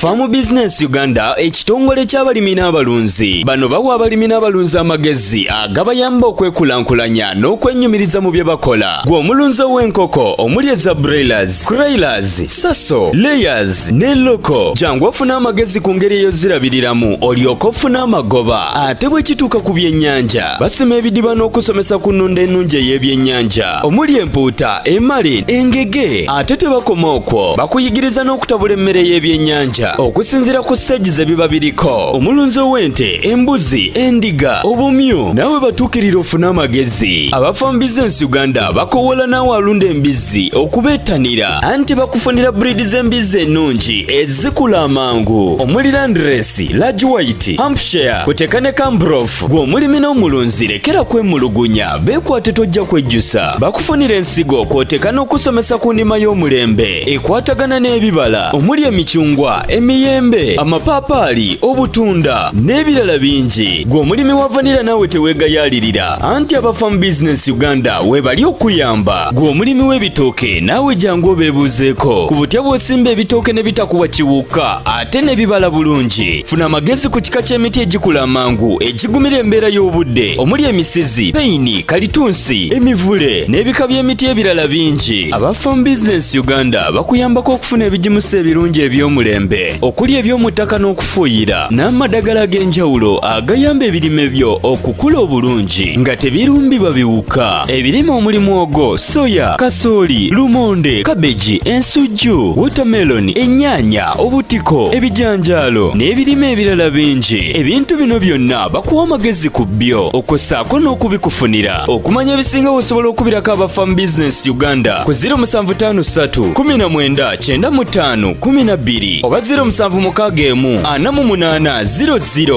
Farm Business Uganda ekitongole ky'abalimi n'abalunzi bano bawa abalimi n'abalunzi amagezi agabayamba okwekulankulanya n'okwenyumiriza mu bye bakola. Gwe omulunzi w'enkoko omuli eza broilers, crailers, saso, layers ne loko jangu ofuna amagezi ku ngeri ey'ozirabiriramu olyoke ofune amagoba. Ate bwe kituuka ku byennyanja basima ebidiba n'okusomesa ku nnunda ennungi ey'ebyennyanja omuli empuuta, emali, engege. Ate tebakoma okwo bakuyigiriza n'okutabula emmere y'ebyennyanja okusinziira ku stage ze biba biriko. Omulunzi w'ente, embuzi, endiga, obumyu nawe batuukirira ofuna amagezi. Aba Farm Business Uganda bakowola naawe alunda embizzi okubeetanira anti bakufunira breed z'embizzi ennungi ezikula amangu omuli Landrace, Large White, Hampshire kuteeka ne Cambrough. Gwe omulimi n'omulunzi lekera kwemulugunya beekwate tojja kwejjusa. Bakufunira ensigo kw'oteeka n'okusomesa ku nnima y'omulembe ekwatagana n'ebibala omuli emicungwa, emiyembe, amapaapaali, obutunda n'ebirala bingi. Gwe omulimi wa vanilla naawe teweegayaalirira anti aba Farm Business Uganda webali okuyamba. Gwe omulimi w'ebitooke naawe jangu obeebuuzeeko ku butya bw'osimba ebitooke ne bitakuwa kiwuka ate ne bibala bulungi. Funa amagezi ku kika ky'emiti egikula amangu egigumira embeera y'obudde omuli emisizi, peyini, kalitunsi, emivule n'ebika by'emiti ebirala bingi. Aba Farm Business Uganda bakuyambako okufuna ebigimusa ebirungi eby'omulembe okuli eby'omu ttaka n'okufuuyira n'amadagala ag'enjawulo agayamba ebirime byo okukula obulungi nga tebirumbibwa biwuka. Ebirime omuli muwogo, soya, kasooli, lumonde, kabeji, ensujju, watermelon, ennyaanya, obutiko, ebijanjaalo n'ebirime ebirala bingi. Ebintu bino byonna bakuwa amagezi ku byo okossaako n'okubikufunira. Okumanya ebisinga osobola okubirako aba Farm Business Uganda ku 0753 19 95 12 oba 0761 48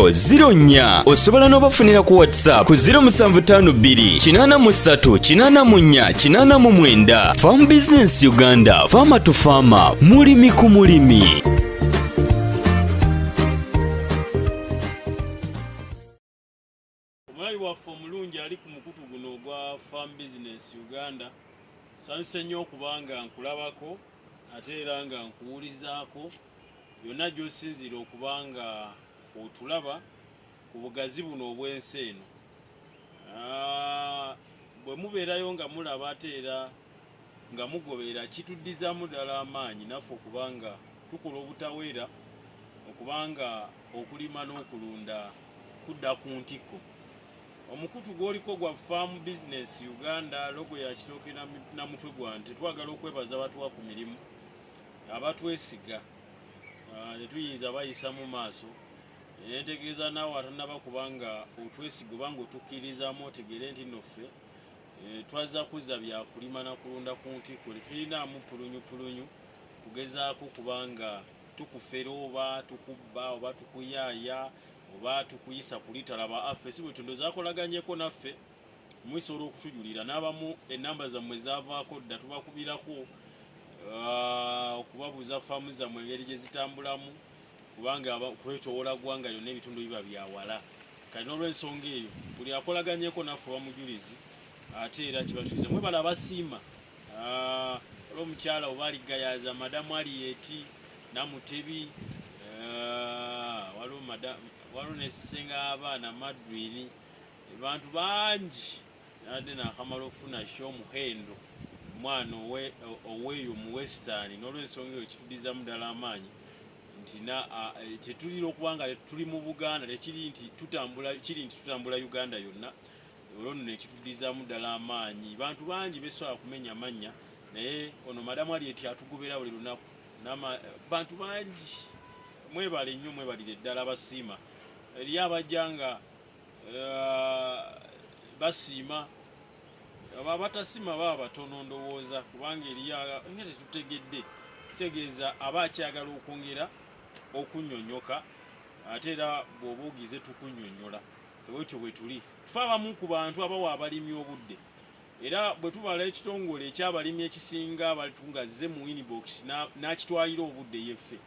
0004. Osobola n'obafunira ku WhatsApp ku 0752 83 84 89. Farm Business Uganda, farmer to farmer, mulimi ku mulimi. Omulayi waffe omulungi ali ku mukutu guno ogwa Farm Business Uganda. Nsanyuse nnyo okubanga nkulabako ate era nga nkuwulizaako yonna gy'osinziira okubanga otulaba ku bugazi buno obw'ensi eno. Bwe mubeerayo nga mulaba ate era nga mugoberera kituddizaamu ddala amaanyi naffe okubanga tukola obutaweera okubanga okulima n'okulunda kudda ku ntikko. Omukutu gw'oliko gwa Farm Business Uganda, logo ya kitooke na mutwe gwa nte. Twagala okwebaza abatuwa ku mirimu abatwesiga netuyinza bayisa mu maaso netegeeza naawe atanaba kubanga otwesiga obanga otukkiririzaamu otegere nti noffe twaza kuzza byakulima nakulunda ku ntikko tetulinaamu pulunyu kugezaako kubanga tukufera oba tukubba oba tukuyaaya oba tukuyisa kulitalaba affe si bwe tondo zakolaganyeko naffe mwisobola okutujulira n'abamu ennamba zammwe zaavaako dda tubakubirako okubabuuza faamu zammwe engeri gye zitambulamu kubanga kwetoowola ggwanga yonna ebitundu biba byawala. Kati n'olw'ensonga eyo buli akolaganyeko naffe bamujulizi ate era kibatuliza mwebala abasiima olw'omukyala oba aligayaaza madamu aliyeti namutebi waliwo nesisenga abaana madwini bantu bangi ate nakamala okufuna sho omuhendo omwana oweeyo mu western. N'olw'ensonga eyo kituddizamu ddala amaanyi nti tetulira okubanga tuli mu Buganda tekiri nti tutambula Uganda yonna. Olwo nno ekituddizaamu ddala amaanyi bantu bangi besobola kumenya amannya naye ono madamu aliyeti atugobera buli lunaku bantu bangi. Mwebale nnyo mwebalire ddala abasiima eri abajjanga basiima abatasiima baba batono ndowooza kubanga eriyo nga tetutegedde tutegeeza aba akyagala okwongera okunnyonnyoka ate era bw'oba ogize tukunnyonnyola febwetyo bwe tuli tufe abamu ku bantu abawa abalimi obudde era bwe tubala ekitongole ekyabalimi ekisinga batungazze mu inbox n'akitwalira obudde yeffe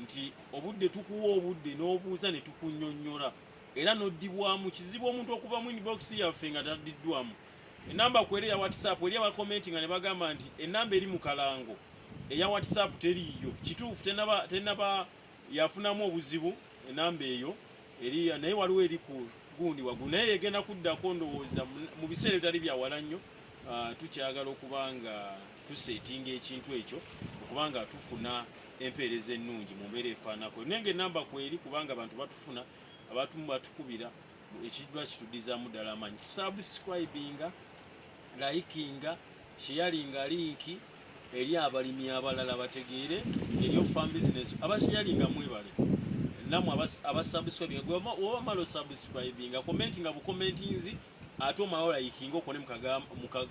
nti obudde tukuwa obudde n'obuuza ne tukunnyonnyola era n'oddibwamu kizibu omuntu okuva mu inbox yaffe nga taddiddwamu. Enamba kwere ya WhatsApp eri abakomenti nga ne bagamba nti enamba eri mu kalango eya WhatsApp teriiyo kituufu tenaba yafunamu obuzibu enamba eyo eriya naye waliwo eri ku gundi waggulu naye egenda kuddako ndowooza mu biseera ebitali byawala nnyo tukyagala okubanga tuseetinga ekintu ekyo okubanga tufuna empeereza ennungi mu mbeera efaanako nenge enamba kweri kubanga abantu batufuna abantu batukubira ekidwa kitudizaamu ddala amaanyi subscribinga likinga sharinga linki eri abalimi abalala bategeere eriyo farm business abasharinga mwebale namwe abasubscribinga oba malo subscribinga commentinga bu commentinzi ate omala likinga okone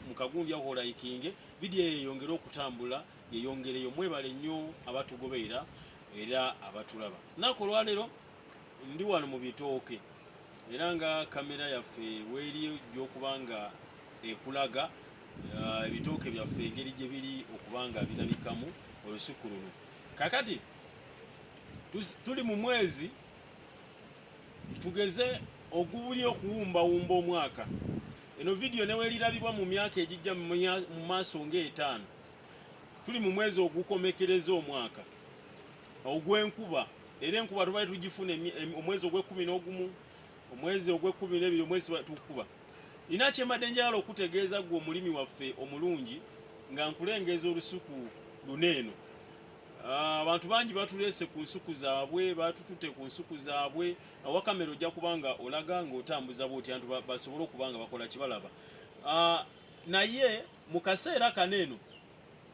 mukagundi aho likinge video yeyongera okutambula yeyongereyo mwebale nnyo abatugoberera era abatulaba nako lwalero ndi wano mu bitooke era nga kamera yaffe weeri gy'okubanga ekulaga ebitooke byaffe engeri gye biri okubanga birabikamu olusuku luno kakati tuli mu mwezi tugeze ogubuli okuwumbawumba omwaka eno video neweerirabibwa mu myaka egijja mu maaso ng'etaano tuli mu mwezi ogukomekereza omwaka ogw'enkuba era enkuba tubaali tugifuna omwezi ogw'e11 omwezi ogw'e12 omwezi tukuba nina kyembadde njagala okutegeeza gwe omulimi waffe omulungi nga nkulengeza olusuku luneeno abantu bangi batuleese ku nsuku zaabwe batutute ku nsuku zaabwe awakamera ojja kubanga olaga ng'otambuza bwoti abantu basobole okubanga bakola kibalaba naye mu kaseera kaneeno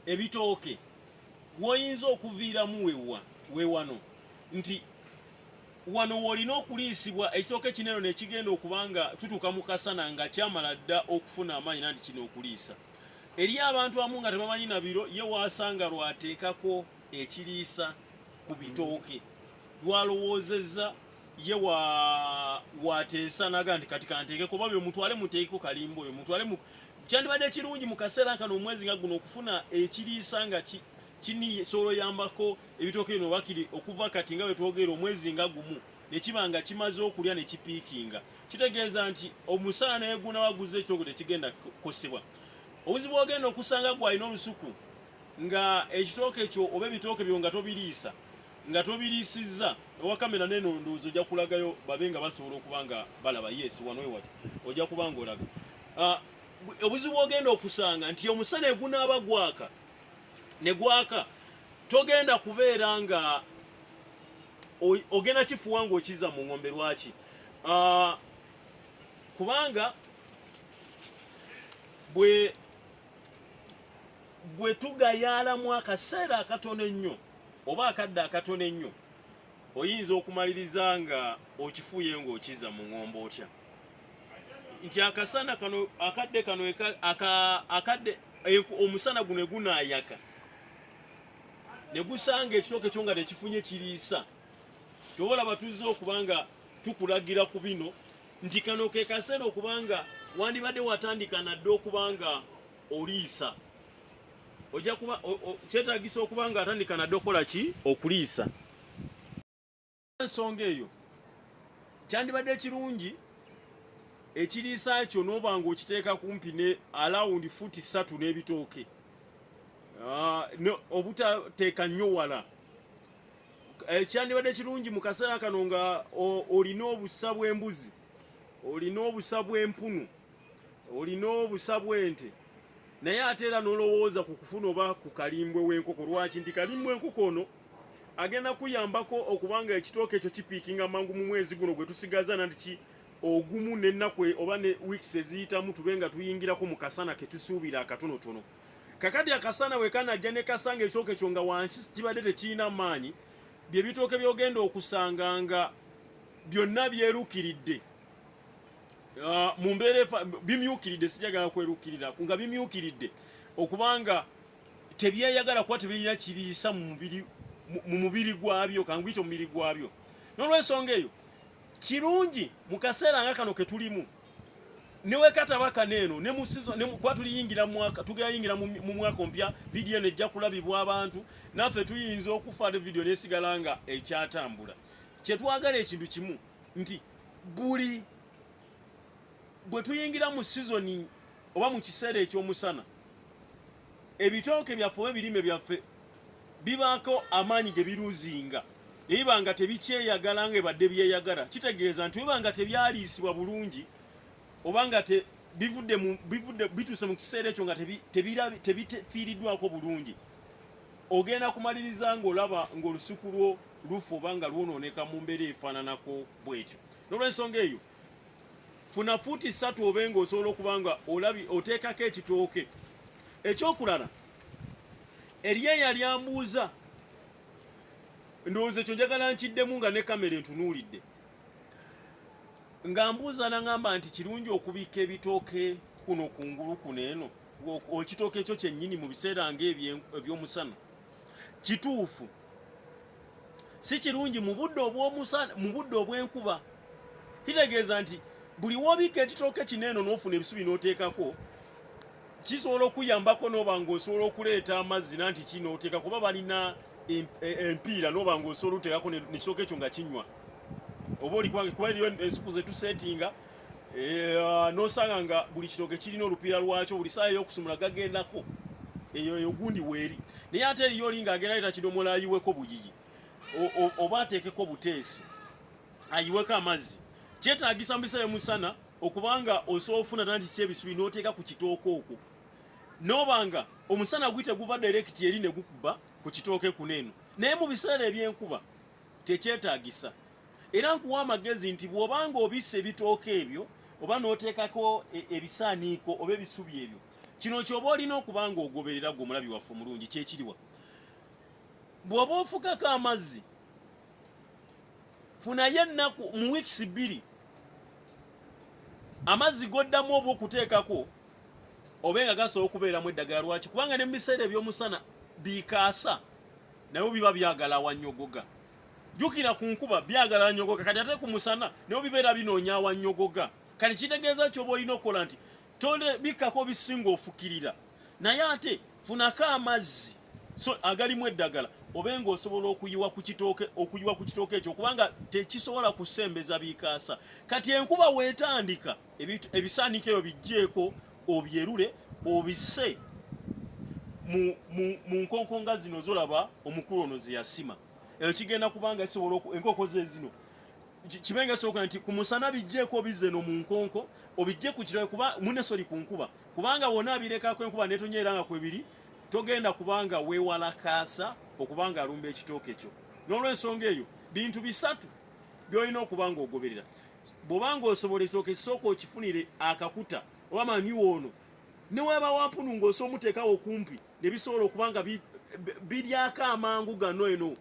ebitooke woyinza okuviiramu weewano nti wano wolina okuliisibwa ekitooke kineno nekigenda okubanga tutuuka mu kasana nga kyamala dda okufuna amaanyi nanti kino okuliisa eri abantu amu nga tebamanyi na biro ye waasanga lwateekako ekiriisa ku bitooke lwalowoozezza ye wateesa naga nti kati kanteekeko babyo mutwale muteekeko kalimba oyo mutwale kyandibadde kirungi mu kaseera kano omwezi nga guno okufuna ekiriisa nga kinisobola oyambako ebitooke bino bakiri okuva kati nga wetwogera omwezi nga gumu nekiba nga kimaze okulya nekipiikinga kitegeeza nti omusana naye gunawaguza ekitooke tekigenda kukosebwa obuzibu ogenda okusanga gwalina olusuku nga ekitooke ekyo oba ebitooke byo nga tobiriisa nga tobiriisizza owakamera neno ndowooza ojja kulagayo babe nga basobola okubanga balaba yes wano ewati ojja kubanga olaga obuzibu ogenda okusanga nti omusana egunaaba gwaka negwaka togenda kubeera nga ogenda kifuwa ng'okiza mu ng'ombe lwaki kubanga bwe tugayaalamu akaseera akatono ennyo oba akadde akatono ennyo oyinza okumaliriza nga okifuuye ng'okiza mu ng'ombe otya nti akasana kano akadde kano akadde omusana guno egunaayaka negusanga ekitooke kyo nga tekifunye kiriisa tobolaba tuzze okubanga tukulagira ku bino nti kano ke kaseera okubanga wandibadde watandika nadde okubanga oliisa ojja kuba kyetaagisa okubanga atandika nadde okukola ki okuliisa ensonga eyo kyandibadde kirungi ekiriisa kyo n'obanga okiteeka kumpi ne alawundi futi 3 n'ebitooke obutateeka nnyo wala kyandibadde kirungi mu kaseera kano nga olina obusa bw'embuzi olina obusa bw'empunu olina obusa bw'ente naye ate era n'olowooza ku kufuna oba ku kalimbwe w'enkoko lwaki nti kalimbwe enkoko ono agenda kuyambako okubanga ekitooke ekyo kipiikinga mangu mu mwezi guno gwe tusigaza nanti ogumu n'ennaku oba ne wiikisi eziyitamu tube nga tuyingirako mu kasana ke tusuubira akatonotono kakati akasana we kanajja ne kasanga ekitooke ekyo nga wansi kibadde tekirina maanyi bye bitooke byogenda okusanga nga byonna byerukiridde mu mbeera bimyukiridde sijagala kwerukirira nga bimyukiridde okubanga tebyeyagala kuba tebirina kiriisa mu mubiri gwabyo kanguyita omubiri gwabyo n'olwensonga eyo kirungi mu kaseera nga kano ke tulimu newe kataba kaneeno ne musizo kuba tuliyingira tugayingira mu mwaka ompya vidiyo nejja kulabibwa abantu naffe tuyinza okufaata vidiyo nesigala nga ekyatambula kyetwagala ekintu kimu nti bwe tuyingira mu sizoni oba mu kiseera ekyomusana ebitooke byaffe oba ebirime byaffe bibaako amaanyi ge biruzinga ebanga tebikyeyagala nga badde byeyagala kitegeeza nti ebanga tebyaliisibwa bulungi obanga bivudde bituse mu kiseera ekyo nga tebitefiiriddwako bulungi ogenda kumaliriza ng'olaba ng'olusuku lwo lufu obanga lwonooneka mu mbeera efaananako bwetyo. N'olwensonga eyo funa fuuti 3 obe ng'osobola okuba nga oteekako ekitooke. Ekyokulala eryeya lyambuuza ndowooza ekyo njagala nkiddemu nga ne kamera entunuulidde nga mbuuza n'angamba nti kirungi okubika ebitooke kuno kungulu kuno eno ekitooke ekyo kyennyini mu biseera ng'ebyomusana kituufu si kirungi mu budde obw'enkuba. Kitegeeza nti buli wobika ekitooke kino eno n'ofuna ebisubi n'oteekako kisobola okuyambako n'oba ng'osobola okuleeta amazzi nanti kino oteeka kuba balina empiira n'oba ng'osobola oteekako n'ekitooke ekyo nga kinywa oba oli kuba eriyo ensuku ze tusetinga n'osanga nga buli kitooke kirina olupiira lwakyo buli saa ey'okusumula gagendako eyo gundi weeri. Naye ate eriyo oli ng'agenda leeta kidomola ayiweko buyiyi oba ateekeko buteesi ayiweko amazzi kyetaagisa mu biseera musana okubanga osobola ofuna nanti kyebisubi n'oteeka ku kitooke okwo n'obanga omusana guyite guva direct eri ne gukuba ku kitooke kuneeno. Naye mu biseera eby'enkuba tekyetaagisa. Era nkuwa amagezi nti bw'obanga obisse ebitooke ebyo oba n'oteekako ebisaaniiko oba ebisubi ebyo kino kyoba olina okuba nga ogoberera gwe omulabi waffe omulungi kyekiriwa. Bw'oba ofukako amazzi funayo ennaku mu weeks 2 amazzi goddamu oba okuteekako obe nga gasobola okubeeramu eddagala. Lwaki? Kubanga ne mu biseera eby'omusana bikaasa naye biba byagala awannyogoga. Jukira ku nkuba byagala awannyogoga kati ate ku musana naye bibeera binoonya awannyogoga. Kati kitegeeza kyoba olina okukola nti tole bikkako bisinga ofukirira naye ate funako amazzi agalimu eddagala obe ng'osobola okuyiwa ku kitooke ekyo kubanga tekisobola kusembeza bikaasa. Kati enkuba weetandika ebisaaniiko ebyo bijjeeko obyerule obisse mu nkonko nga zino zolaba omukulu ono ze yasima. Eyo kigenda kubanga kisobola enkoko ze zino kibenga soka nti ku musana bijjeeko bizze no mu nkonko obijje ku kitooke kuba munesoli ku nkuba kubanga wona abirekaako enkuba netonyeera nga kwebiri togenda kubanga weewala kaasa okubanga alumba ekitooke ekyo. N'olwensonga eyo bintu bisatu byolina okubanga ogoberera. Bw'obanga osobola ekitooke ekisooka okifunire akakuta oba manyiwa ono ne weeba wampunu ng'osobola omuteekawo okumpi ne bisobola okubanga biryako amangu gano eno.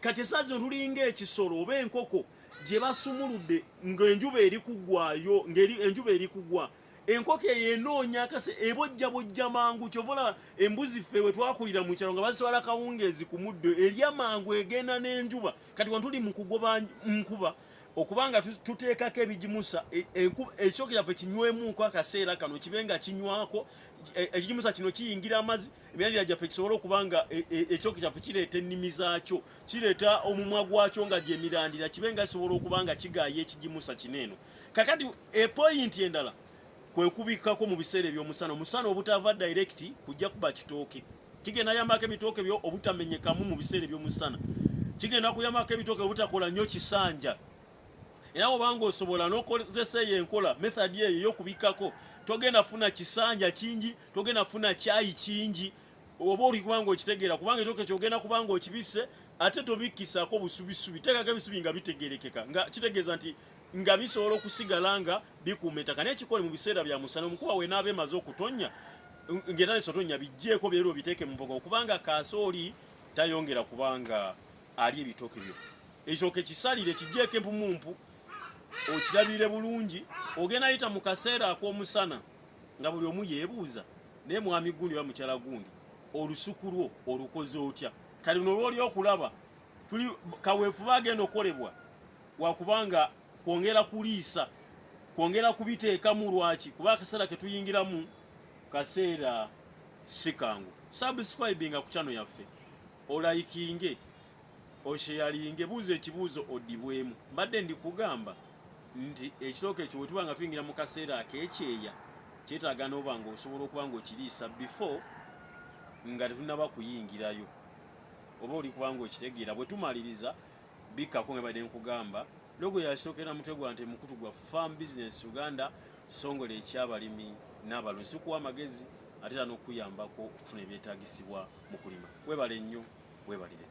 Kati esaazi tulinga ekisolo oba enkoko gye basumuludde ng'enjuba eri kuggwayo enjuba eri kuggwa enkoko eyo enoonya akase ebojjabojja mangu. Kyovola embuzi ffe we twakulira mu kyalo nga bazitwala kawungeezi ku muddo erya mangu egenda n'enjuba. Kati wano tuli mu kugoba nkuba okubanga tuteekako ebigimusa ekitooke kyaffe kinywemuko akaseera kano kibenga kinywako ekigimusa kino kiyingira amazzi emyalira gyaffe kisobola okubanga ekitooke kyaffe kireeta ennimi zaakyo kireeta omumwa gwakyo nga gyemirandira kibenga kisobola okubanga kigaaya ekigimusa kineeno. Kakati epoyinti endala kwe kubikkako mu biseera eby'omusana. Omusana obutava direct kujja kuba kitooke kigenda yambako ebitooke byo obutamenyekamu mu biseera eby'omusana kigenda kuyambako ebitooke obutakola nnyo kisanja. Era obanga osobola n'okozesa eyo enkola method eyo y'okubikkako togenda funa kisanja kingi togenda funa kyayi kingi oba oli kubanga okitegeera kubanga ekitooke kyogenda kubanga okibisse ate tobikkisaako busubisubi teekako ebisubi nga bitegerekeka nga kitegeeza nti nga bisobola okusigala nga bikuumetaka. Naye kikole mu biseera bya musana omukuba wenaaba emaze okutonya ngenda nesotonya bijjeeko byero biteeke mu mboga okubanga kasooli tayongera kubanga ali ebitooke byo. Ekitooke kisalire kijjeeko empumumpu okirabire bulungi ogenda ayita mu kaseera ak'omusana nga buli omu yeebuuza naye mwami gundi oba mukyala gundi olusuku lwo olukoze otya. Kati luno lwoli okulaba tuli kaweefuba agenda okolebwa wakubanga kwongera kuliisa kwongera kubiteekamu. Lwaki? Kuba akaseera ke tuyingiramu kaseera si kangu. Subscribinga ku channel yaffe olaikinge osharinge buuza ekibuuzo oddibwemu. Mbadde ndikugamba nti ekitooke ekyo wetuba nga tuyingira mu kaseera ak'ekyeya kyetaaga n'oba ng'osobola okuba ng'okiriisa before nga tetunnaba kuyingirayo oba oli kubanga okitegeera. Bwe tumaliriza bikkako nga badde nkugamba logo yasookera mutwe gwa nti mukutu gwa Farm Business Uganda kisongole ekyabalimi n'abalunzi kuwa amagezi ate era n'okuyambako okufuna ebyetaagisibwa mu kulima. Weebale nnyo, weebalire.